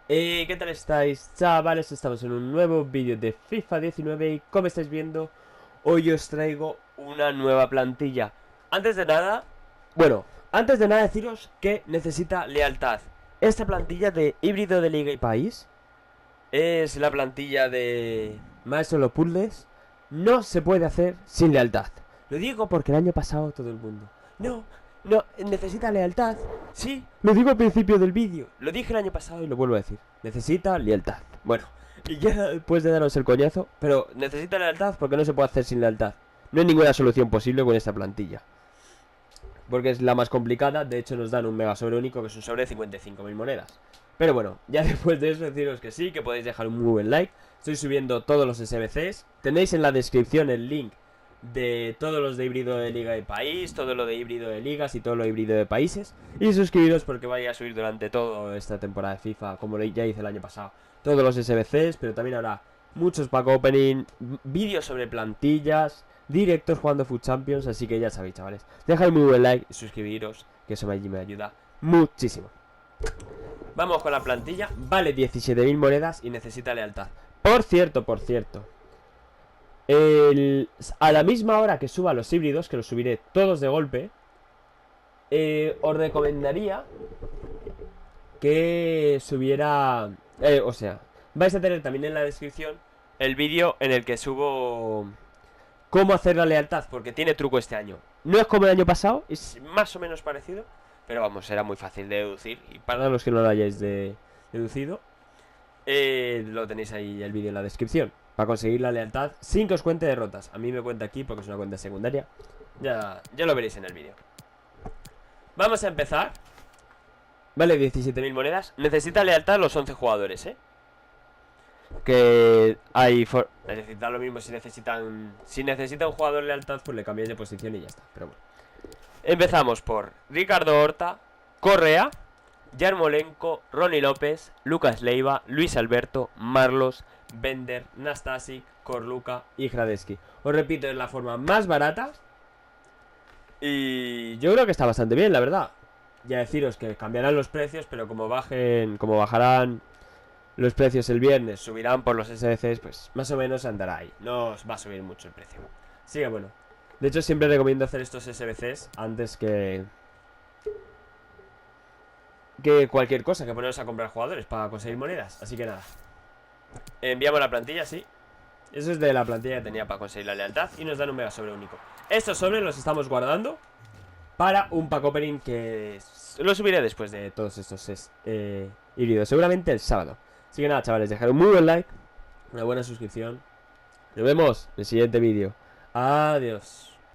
¿Qué tal estáis, chavales? Estamos en un nuevo vídeo de FIFA 19 y como estáis viendo, hoy os traigo una nueva plantilla. Antes de nada, antes de nada deciros que necesita lealtad. Esta plantilla de híbrido de liga y país es la plantilla de Maestro de los Puzzles. No se puede hacer sin lealtad. Lo digo porque el año pasado todo el mundo. No, no, necesita lealtad. Sí, lo digo al principio del vídeo. Lo dije el año pasado y lo vuelvo a decir. Necesita lealtad. Bueno, y ya después de daros el coñazo, pero necesita lealtad porque no se puede hacer sin lealtad. No hay ninguna solución posible con esta plantilla. Porque es la más complicada. De hecho nos dan un mega sobre único, que es un sobre de 55.000 monedas. Pero bueno, ya después de eso deciros que sí, que podéis dejar un muy buen like. Estoy subiendo todos los SBCs. Tenéis en la descripción el link de todos los de híbrido de liga y país, todo lo de híbrido de ligas y todo lo híbrido de países. Y suscribiros porque vaya a subir durante toda esta temporada de FIFA, como ya hice el año pasado, todos los SBCs, pero también habrá muchos pack opening, vídeos sobre plantillas, directos jugando Food Champions, así que ya sabéis, chavales. Dejad muy buen like y suscribiros, que eso me ayuda muchísimo. Vamos con la plantilla. Vale 17.000 monedas y necesita lealtad. Por cierto, a la misma hora que suba los híbridos, que los subiré todos de golpe, os recomendaría que subiera... o sea, vais a tener también en la descripción el vídeo en el que subo cómo hacer la lealtad, porque tiene truco este año. No es como el año pasado, es más o menos parecido, pero vamos, será muy fácil de deducir. Y para los que no lo hayáis deducido, lo tenéis ahí el vídeo en la descripción. Para conseguir la lealtad sin que os cuente derrotas. A mí me cuenta aquí porque es una cuenta secundaria. Ya lo veréis en el vídeo. Vamos a empezar. Vale, 17.000 monedas. Necesita lealtad los 11 jugadores, que hay... necesita lo mismo si necesitan... Si necesita un jugador lealtad, pues le cambiáis de posición y ya está. Pero bueno. Empezamos por Ricardo Horta, Correa, Yarmolenko, Ronnie López, Lucas Leiva, Luis Alberto, Marlos, Bender, Nastasic, Corluca y Hradeski. Os repito, es la forma más barata y yo creo que está bastante bien, la verdad. Ya deciros que cambiarán los precios, pero como bajarán los precios el viernes, subirán por los SBCs, pues más o menos andará ahí. No os va a subir mucho el precio. Así que bueno. De hecho siempre recomiendo hacer estos SBCs antes que cualquier cosa, que poneros a comprar jugadores para conseguir monedas. Así que nada, enviamos la plantilla, sí. Eso es de la plantilla que tenía para conseguir la lealtad. Y nos dan un mega sobre único. Estos sobres los estamos guardando para un pack opening que lo subiré después de todos estos híbridos, seguramente el sábado. Así que nada, chavales, dejad un muy buen like, una buena suscripción. Nos vemos en el siguiente vídeo. Adiós.